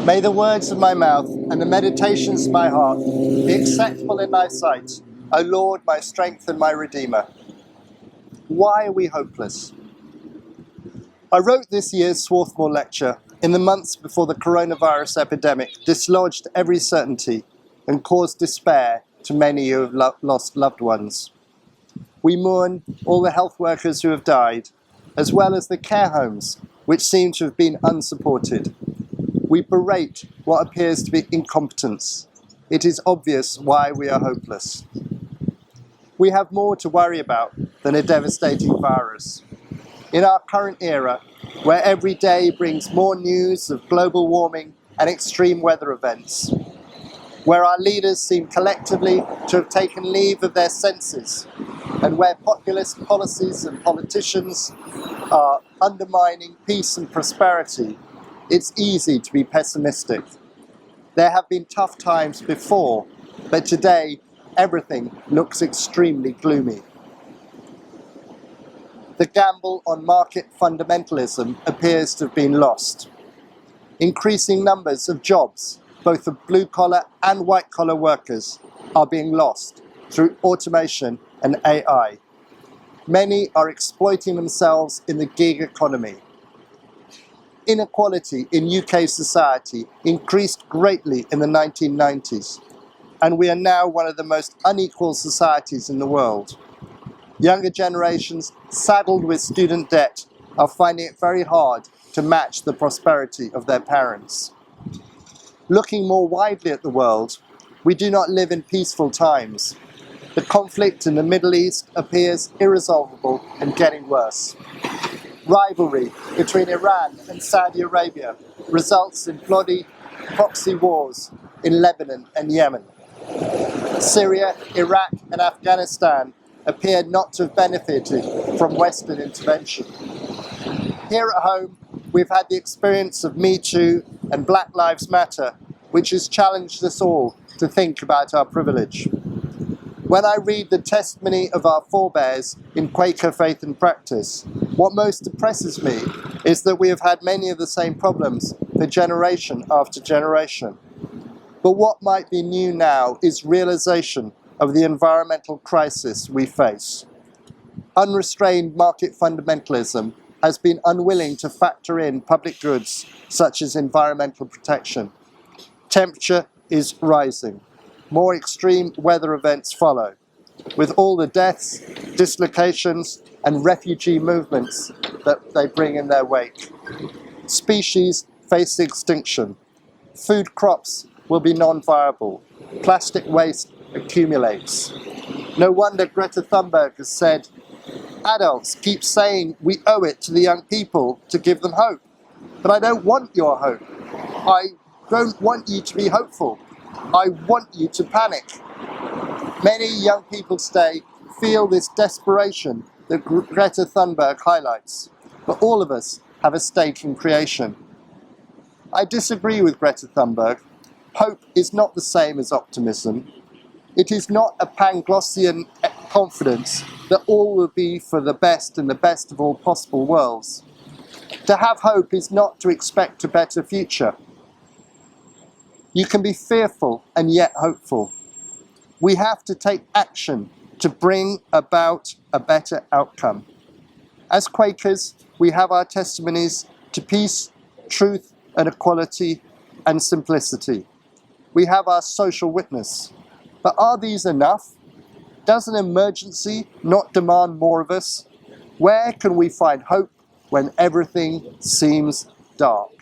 May the words of my mouth and the meditations of my heart be acceptable in thy sight, O Lord, my strength and my Redeemer. Why are we hopeless? I wrote this year's Swarthmore Lecture in the months before the coronavirus epidemic dislodged every certainty and caused despair to many who have lost loved ones. We mourn all the health workers who have died, as well as the care homes, which seem to have been unsupported. We berate what appears to be incompetence. It is obvious why we are hopeless. We have more to worry about than a devastating virus. In our current era, where every day brings more news of global warming and extreme weather events, where our leaders seem collectively to have taken leave of their senses, and where populist policies and politicians are undermining peace and prosperity, it's easy to be pessimistic. There have been tough times before, but today everything looks extremely gloomy. The gamble on market fundamentalism appears to have been lost. Increasing numbers of jobs, both of blue-collar and white-collar workers, are being lost through automation and AI. Many are exploiting themselves in the gig economy. Inequality in UK society increased greatly in the 1990s, and we are now one of the most unequal societies in the world. Younger generations, saddled with student debt, are finding it very hard to match the prosperity of their parents. Looking more widely at the world, we do not live in peaceful times. The conflict in the Middle East appears irresolvable and getting worse. Rivalry between Iran and Saudi Arabia results in bloody proxy wars in Lebanon and Yemen. Syria, Iraq and Afghanistan appear not to have benefited from Western intervention. Here at home, we've had the experience of Me Too and Black Lives Matter, which has challenged us all to think about our privilege. When I read the testimony of our forebears in Quaker faith and practice, what most depresses me is that we have had many of the same problems for generation after generation. But what might be new now is realization of the environmental crisis we face. Unrestrained market fundamentalism has been unwilling to factor in public goods such as environmental protection. Temperature is rising. More extreme weather events follow, with all the deaths, dislocations, and refugee movements that they bring in their wake. Species face extinction. Food crops will be non-viable. Plastic waste accumulates. No wonder Greta Thunberg has said, "Adults keep saying we owe it to the young people to give them hope. But I don't want your hope. I don't want you to be hopeful. I want you to panic." Many young people today feel this desperation that Greta Thunberg highlights, but all of us have a stake in creation. I disagree with Greta Thunberg. Hope is not the same as optimism. It is not a Panglossian confidence that all will be for the best and the best of all possible worlds. To have hope is not to expect a better future. You can be fearful and yet hopeful. We have to take action to bring about a better outcome. As Quakers, we have our testimonies to peace, truth and equality and simplicity. We have our social witness. But are these enough? Does an emergency not demand more of us? Where can we find hope when everything seems dark?